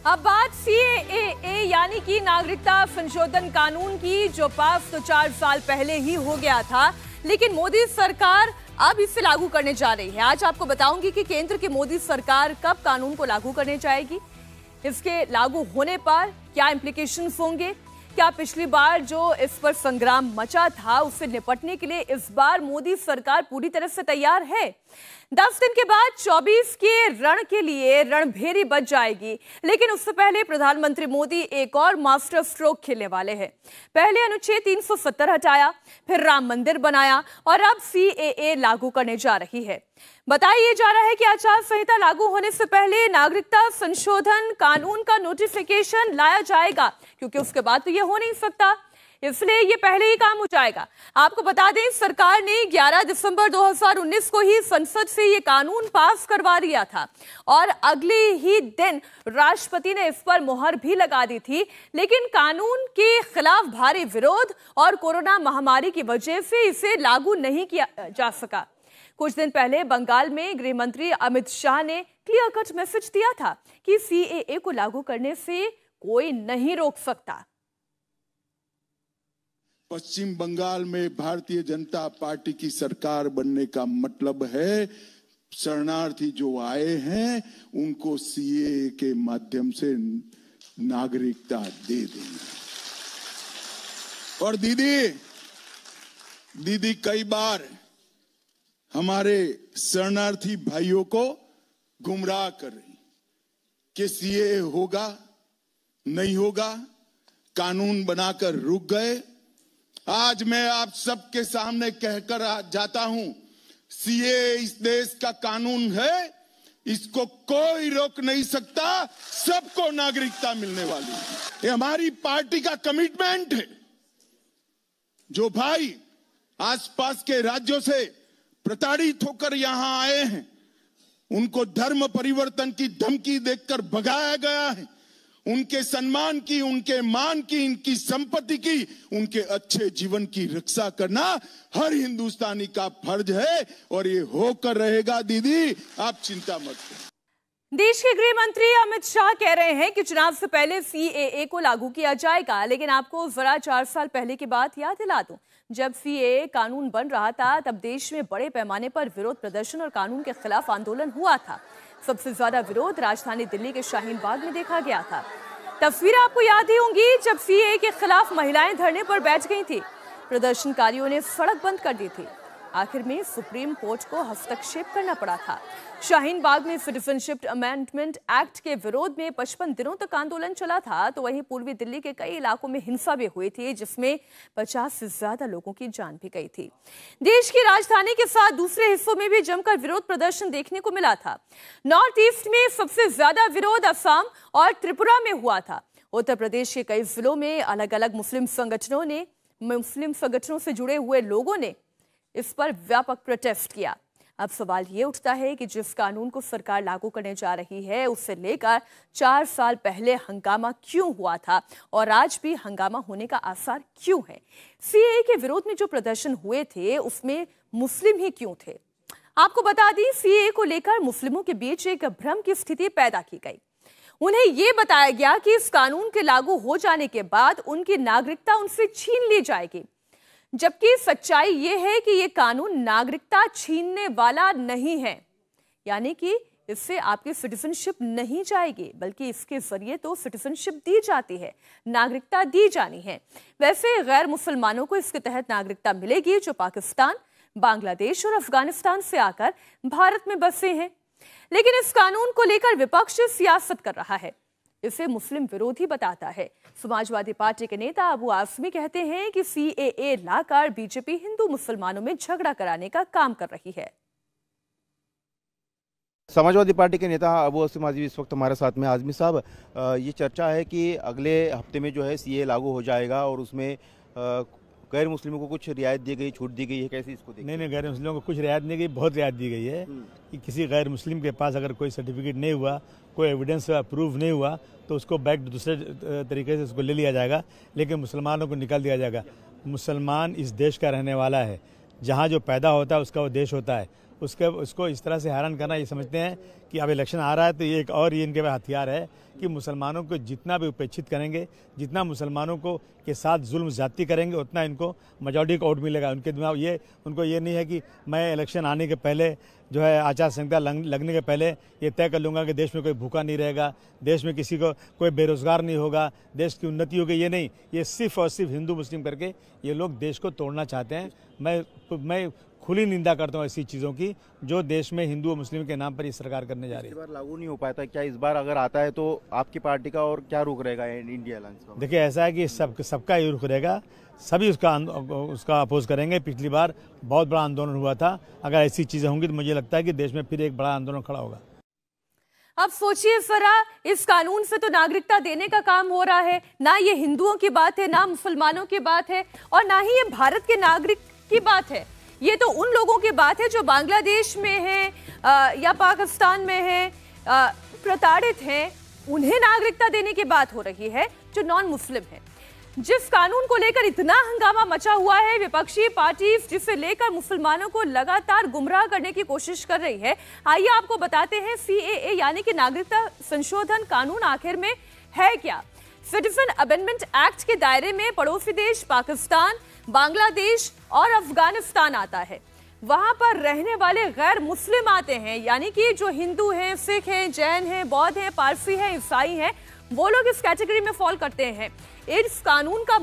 अब बात सीएए यानी कि नागरिकता संशोधन कानून की, जो पास तो 4 साल पहले ही हो गया था, लेकिन मोदी सरकार अब इसे लागू करने जा रही है। आज आपको बताऊंगी कि केंद्र की मोदी सरकार कब कानून को लागू करने जाएगी, इसके लागू होने पर क्या इंप्लीकेशंस होंगे, क्या पिछली बार जो इस पर संग्राम मचा था उससे निपटने के लिए इस बार मोदी सरकार पूरी तरह से तैयार है। 10 दिन के बाद 24 के रण के लिए रणभेरी बच जाएगी, लेकिन उससे पहले प्रधानमंत्री मोदी एक और मास्टर स्ट्रोक खेलने वाले हैं। पहले अनुच्छेद 370 हटाया, फिर राम मंदिर बनाया और अब सीएए लागू करने जा रही है। बताया जा रहा है कि आचार संहिता लागू होने से पहले नागरिकता संशोधन कानून का नोटिफिकेशन लाया जाएगा, क्योंकि उसके बाद तो यह हो नहीं सकता, इसलिए ये पहले ही काम हो जाएगा। आपको बता दें, सरकार ने 11 दिसंबर 2019 को ही संसद से ये कानून पास करवा दिया था और अगले ही दिन राष्ट्रपति ने इस पर मुहर भी लगा दी थी, लेकिन कानून के खिलाफ भारी विरोध और कोरोना महामारी की वजह से इसे लागू नहीं किया जा सका। कुछ दिन पहले बंगाल में गृह मंत्री अमित शाह ने क्लियर कट मैसेज दिया था कि सीएए को लागू करने से कोई नहीं रोक सकता। पश्चिम बंगाल में भारतीय जनता पार्टी की सरकार बनने का मतलब है शरणार्थी जो आए हैं उनको सीएए के माध्यम से नागरिकता दे देंगे। और दीदी कई बार हमारे शरणार्थी भाइयों को गुमराह कर रही कि सीएए होगा नहीं होगा, कानून बनाकर रुक गए। आज मैं आप सबके सामने कहकर जाता हूं, सीएए इस देश का कानून है, इसको कोई रोक नहीं सकता, सबको नागरिकता मिलने वाली है। ये हमारी पार्टी का कमिटमेंट है। जो भाई आसपास के राज्यों से प्रताड़ित होकर यहां आए हैं, उनको धर्म परिवर्तन की धमकी देकर भगाया गया है, उनके सम्मान की, उनके मान की, इनकी संपत्ति की, उनके अच्छे जीवन की रक्षा करना हर हिंदुस्तानी का फर्ज है और ये होकर रहेगा। दीदी आप चिंता मत करो। देश के गृह मंत्री अमित शाह कह रहे हैं कि चुनाव से पहले सीएए को लागू किया जाएगा, लेकिन आपको जरा 4 साल पहले की बात याद दिला दूं। जब सीएए कानून बन रहा था तब देश में बड़े पैमाने पर विरोध प्रदर्शन और कानून के खिलाफ आंदोलन हुआ था। सबसे ज्यादा विरोध राजधानी दिल्ली के शाहीन बाग में देखा गया था। तस्वीरें आपको याद ही होंगी जब सीएए के खिलाफ महिलाएं धरने पर बैठ गई थी, प्रदर्शनकारियों ने सड़क बंद कर दी थी। आखिर में सुप्रीम कोर्ट को हस्तक्षेप करना पड़ा था। शाहीन बाग में सिटीजनशिप अमेंडमेंट एक्ट के विरोध में 55 दिनों तक आंदोलन चला था, तो वहीं पूर्वी दिल्ली के कई इलाकों में हिंसा भी हुई थी, जिसमें 50 से ज्यादा लोगों की जान भी गई थी। देश की राजधानी के साथ दूसरे हिस्सों में भी जमकर विरोध प्रदर्शन देखने को मिला था। नॉर्थ ईस्ट में सबसे ज्यादा विरोध असम और त्रिपुरा में हुआ था। उत्तर प्रदेश के कई जिलों में अलग अलग मुस्लिम संगठनों से जुड़े हुए लोगों ने इस पर व्यापक प्रोटेस्ट किया। अब सवाल ये उठता है कि जिस कानून को सरकार लागू करने जा रही है उससे लेकर 4 साल पहले हंगामा क्यों हुआ था और आज भी हंगामा होने का आसार क्यों है? सीएए के विरोध में जो प्रदर्शन हुए थे उसमें मुस्लिम ही क्यों थे? आपको बता दें, सीएए को लेकर मुस्लिमों के बीच एक भ्रम की स्थिति पैदा की गई। उन्हें यह बताया गया कि इस कानून के लागू हो जाने के बाद उनकी नागरिकता उनसे छीन ली जाएगी, जबकि सच्चाई यह है कि यह कानून नागरिकता छीनने वाला नहीं है, यानी कि इससे आपकी सिटीजनशिप नहीं जाएगी, बल्कि इसके जरिए तो सिटीजनशिप दी जाती है, नागरिकता दी जानी है। वैसे गैर मुसलमानों को इसके तहत नागरिकता मिलेगी जो पाकिस्तान, बांग्लादेश और अफगानिस्तान से आकर भारत में बसे हैं। लेकिन इस कानून को लेकर विपक्ष सियासत कर रहा है, इसे मुस्लिम विरोधी बताता है। समाजवादी पार्टी के नेता अबू आसमी कहते हैं कि सीएए लाकर बीजेपी हिंदू मुसलमानों में झगड़ा कराने का काम कर रही है। समाजवादी पार्टी के नेता अबू आसमी आजमी इस वक्त हमारे साथ में। आजमी साहब, ये चर्चा है कि अगले हफ्ते में जो है सीएए लागू हो जाएगा और उसमें गैर मुस्लिमों को कुछ रियायत दी गई, छूट दी गई है, कैसे इसको देखते? नहीं, गैर मुस्लिमों को कुछ रियायत नहीं गई, बहुत रियायत दी गई है कि किसी गैर मुस्लिम के पास अगर कोई सर्टिफिकेट नहीं हुआ, कोई एविडेंस प्रूफ नहीं हुआ, तो उसको बैक दूसरे तरीके से उसको ले लिया जाएगा, लेकिन मुसलमानों को निकाल दिया जाएगा। मुसलमान इस देश का रहने वाला है, जहाँ जो पैदा होता है उसका वो देश होता है, उसको इस तरह से हैरान करना, ये समझते हैं कि अब इलेक्शन आ रहा है तो ये एक और ये इनके पास हथियार है कि मुसलमानों को जितना भी उपेक्षित करेंगे, जितना मुसलमानों को के साथ जुल्म ज्यादती करेंगे, उतना इनको मेजॉरिटी का वोट मिलेगा। उनके दिमाग उनको ये नहीं है कि मैं इलेक्शन आने के पहले जो है आचार संहिता लगने के पहले ये तय कर लूँगा कि देश में कोई भूखा नहीं रहेगा, देश में किसी को कोई बेरोजगार नहीं होगा, देश की उन्नति होगी। ये नहीं, ये सिर्फ और सिर्फ हिंदू मुस्लिम करके ये लोग देश को तोड़ना चाहते हैं। मैं खुली निंदा करता हूँ ऐसी चीज़ों की जो देश में हिंदू और मुस्लिम के नाम पर ये सरकार करने जा रही है। इस बार लागू नहीं हो पाता, क्या इस बार अगर आता है तो आपकी पार्टी का और क्या रुख रहेगा इंडिया अलायंस का? देखिए, ऐसा है कि सबका ही रुख रहेगा, सभी उसका अपोज करेंगे। पिछली बार बहुत बड़ा आंदोलन हुआ था, अगर ऐसी चीज़ें होंगी तो मुझे लगता है कि देश में फिर एक बड़ा आंदोलन खड़ा होगा। अब सोचिए फरा, इस कानून से तो नागरिकता देने का काम हो रहा है, ना ये हिंदुओं की बात है, ना मुसलमानों की बात है, और ना ही ये भारत के नागरिक की बात है। ये तो उन लोगों की बात है जो बांग्लादेश में हैं या पाकिस्तान में हैं, प्रताड़ित हैं, उन्हें नागरिकता देने की बात हो रही है जो नॉन मुस्लिम है। जिस कानून को लेकर इतना हंगामा मचा हुआ है, विपक्षी पार्टी जिसे लेकर मुसलमानों को लगातार गुमराह करने की कोशिश कर रही है। आइए आपको बताते हैं सीएए यानी कि नागरिकता संशोधन कानून आखिर में है क्या। सिटीजन अमेंडमेंट एक्ट के दायरे में पड़ोसी देश पाकिस्तान, बांग्लादेश और अफगानिस्तान आता है। वहां पर रहने वाले गैर मुस्लिम आते हैं, यानी कि जो हिंदू हैं, सिख हैं, जैन हैं, बौद्ध हैं, पारसी हैं, ईसाई हैं, वो लोग इस कैटेगरी में फॉल करते हैं। इस कानून का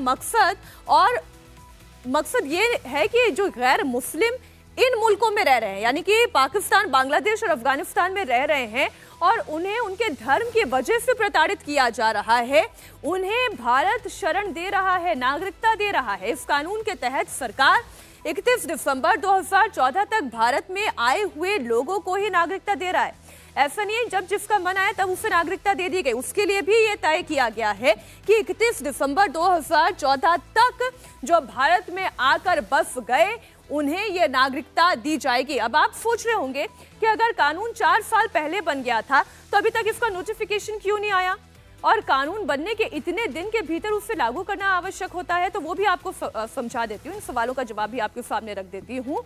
मकसद ये है कि जो गैर मुस्लिम इन मुल्कों में रह रहे हैं, यानी कि पाकिस्तान, बांग्लादेश और अफगानिस्तान में रह रहे हैं और उन्हें उनके धर्म की वजह से प्रताड़ित किया जा रहा है, उन्हें भारत शरण दे रहा है, नागरिकता दे रहा है। इस कानून के तहत सरकार 31 दिसंबर 2014 तक भारत में आए हुए लोगों को ही नागरिकता दे रहा है। ऐसा नहीं है जब जिसका मन आया तब उसे नागरिकता दे दी गई। उसके लिए भी ये तय किया गया है कि 31 दिसंबर 2014 तक जो भारत में आकर बस गए उन्हें यह नागरिकता दी जाएगी। अब आप सोच रहे होंगे कि अगर कानून 4 साल पहले बन गया था तो अभी तक इसका नोटिफिकेशन क्यों नहीं आया, और कानून बनने के इतने दिन के भीतर उसे लागू करना आवश्यक होता है। तो वो भी आपको समझा देती हूँ, इन सवालों का जवाब भी आपके सामने रख देती हूँ।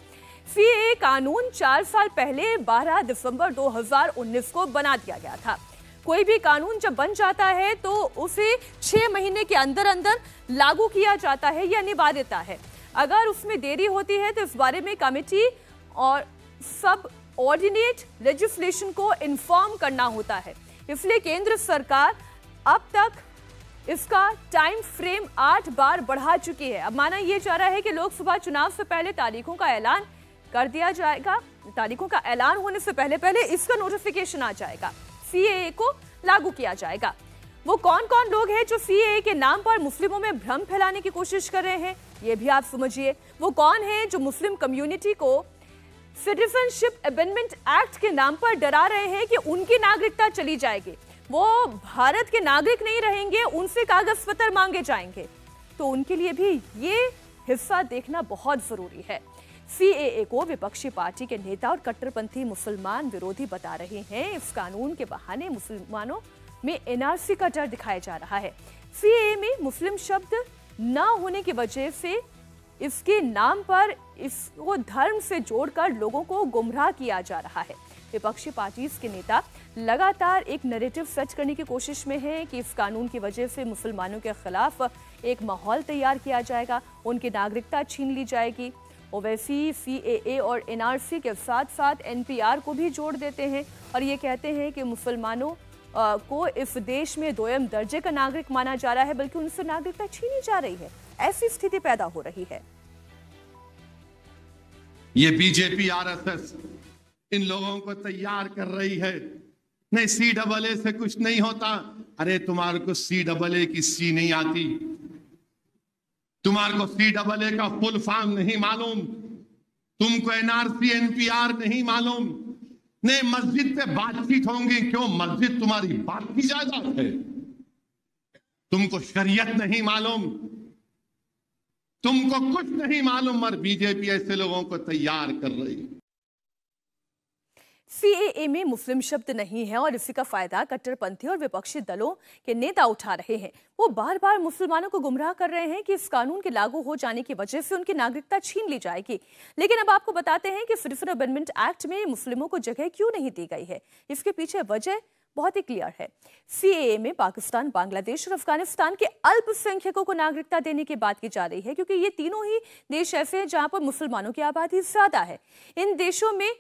सीएए कानून 4 साल पहले 12 दिसंबर 2019 को बना दिया गया था। कोई भी कानून जब बन जाता है तो उसे 6 महीने के अंदर अंदर लागू किया जाता है, यह अनिवार्यता है। अगर उसमें देरी होती है तो इस बारे में कमेटी और सब ऑर्डिनेट लेजिस्लेशन को इन्फॉर्म करना होता है। इसलिए केंद्र सरकार अब तक इसका टाइम फ्रेम 8 बार बढ़ा चुकी है। अब माना यह जा रहा है कि लोकसभा चुनाव से पहले तारीखों का ऐलान कर दिया जाएगा। तारीखों का ऐलान होने से पहले पहले इसका नोटिफिकेशन आ जाएगा, सीएए को लागू किया जाएगा। वो कौन कौन लोग हैं जो सीएए के नाम पर मुस्लिमों में भ्रम फैलाने की कोशिश कर रहे हैं, ये भी आप समझिए। वो कौन है जो मुस्लिम कम्युनिटी को सिटीजनशिप अमेंडमेंट एक्ट के नाम पर डरा रहे हैं कि उनकी नागरिकता चली जाएगी, वो भारत के नागरिक नहीं रहेंगे, उनसे कागज पत्र मांगे जाएंगे। तो उनके लिए भी ये हिस्सा देखना बहुत जरूरी है। सीएए को विपक्षी पार्टी के नेता और कट्टरपंथी मुसलमान विरोधी बता रहे हैं। इस कानून के बहाने मुसलमानों में एनआरसी का डर दिखाया जा रहा है। सीएए में मुस्लिम शब्द न होने की वजह से इसके नाम पर इसको धर्म से जोड़कर लोगों को गुमराह किया जा रहा है। विपक्षी पार्टीज के नेता लगातार एक नैरेटिव सेट करने की कोशिश में हैं कि इस कानून की वजह से मुसलमानों के खिलाफ एक माहौल तैयार किया जाएगा, उनकी नागरिकता छीन ली जाएगी। ओवैसी सीएए और एनआरसी के साथ साथ एनपीआर को भी जोड़ देते हैं और ये कहते हैं कि मुसलमानों को इस देश में दोयम दर्जे का नागरिक माना जा रहा है, बल्कि उनसे नागरिकता छीनी जा रही है। ऐसी स्थिति पैदा हो रही है। ये बीजेपी आरएसएस इन लोगों को तैयार कर रही है। नहीं, CAA से कुछ नहीं होता। अरे तुम्हारे को CAA की सी नहीं आती, तुम्हारे को CAA का फुल फॉर्म नहीं मालूम, तुमको एनआरसी एनपीआर नहीं मालूम। नहीं, मस्जिद पे बातचीत होंगी, क्यों? मस्जिद तुम्हारी बात की जायदाद है। तुमको शरीयत नहीं मालूम, तुमको कुछ नहीं मालूम, और बीजेपी ऐसे लोगों को तैयार कर रही है। सीएए में मुस्लिम शब्द नहीं है और इसी का फायदा कट्टरपंथी और विपक्षी दलों के नेता उठा रहे हैं। वो बार बार मुसलमानों को गुमराह कर रहे हैं कि इस कानून के लागू हो जाने की वजह से उनकी नागरिकता छीन ली जाएगी। लेकिन अब आपको बताते हैं कि 55 अमेंडमेंट एक्ट में मुस्लिमों को जगह क्यों नहीं दी गई है। इसके पीछे वजह बहुत ही क्लियर है। सीएए में पाकिस्तान, बांग्लादेश और अफगानिस्तान के अल्पसंख्यकों को नागरिकता देने की बात की जा रही है, क्योंकि ये तीनों ही देश ऐसे हैं जहां पर मुसलमानों की आबादी ज्यादा है। इन देशों में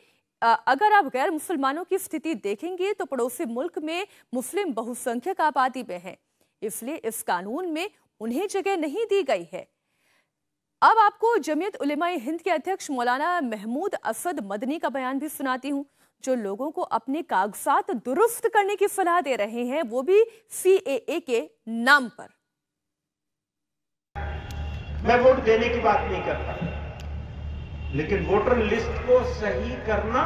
अगर आप गैर मुसलमानों की स्थिति देखेंगे तो पड़ोसी मुल्क में मुस्लिम बहुसंख्यक आबादी में है, इसलिए इस कानून में उन्हें जगह नहीं दी गई है। अब आपको जमीयत उलेमाए हिंद के अध्यक्ष मौलाना महमूद असद मदनी का बयान भी सुनाती हूं, जो लोगों को अपने कागजात दुरुस्त करने की सलाह दे रहे हैं, वो भी सीएए के नाम पर। मैं वोट देने की बात नहीं करता, लेकिन वोटर लिस्ट को सही करना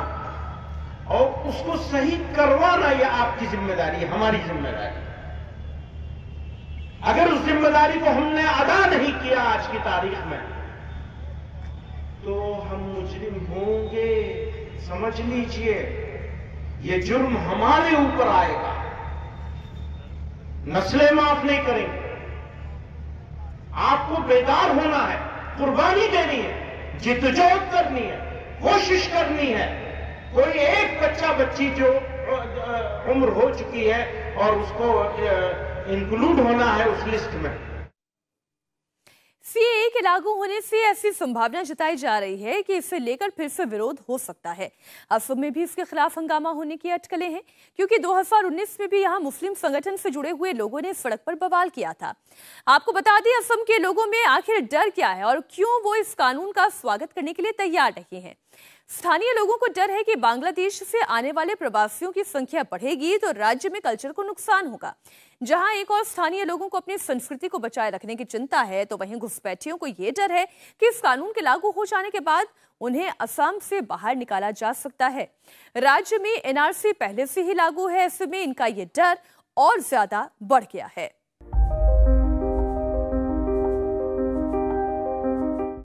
और उसको सही करवाना यह आपकी जिम्मेदारी है, हमारी जिम्मेदारी। अगर उस जिम्मेदारी को हमने अदा नहीं किया आज की तारीख में, तो हम मुजरिम होंगे। समझ लीजिए, ये जुर्म हमारे ऊपर आएगा। नस्लें माफ नहीं करेंगे। आपको बेदार होना है, कुर्बानी देनी है, जिद्दोजहद करनी है, कोशिश करनी है। कोई एक बच्चा बच्ची जो उम्र हो चुकी है और उसको इंक्लूड होना है उस लिस्ट में। सीएए के लागू होने से ऐसी संभावना जताई जा रही है कि इसे लेकर फिर से विरोध हो सकता है। असम में भी इसके खिलाफ हंगामा होने की अटकलें हैं, क्योंकि 2019 में भी यहां मुस्लिम संगठन से जुड़े हुए लोगों ने सड़क पर बवाल किया था। आपको बता दें, असम के लोगों में आखिर डर क्या है और क्यों वो इस कानून का स्वागत करने के लिए तैयार नहीं है। स्थानीय लोगों को डर है कि बांग्लादेश से आने वाले प्रवासियों की संख्या बढ़ेगी तो राज्य में कल्चर को नुकसान होगा। जहां एक और स्थानीय लोगों को अपनी संस्कृति को बचाए रखने की चिंता है, तो वहीं घुसपैठियों को यह डर है कि इस कानून के लागू हो जाने के बाद उन्हें असम से बाहर निकाला जा सकता है। राज्य में एनआरसी पहले से ही लागू है, ऐसे में इनका यह डर और ज्यादा बढ़ गया है।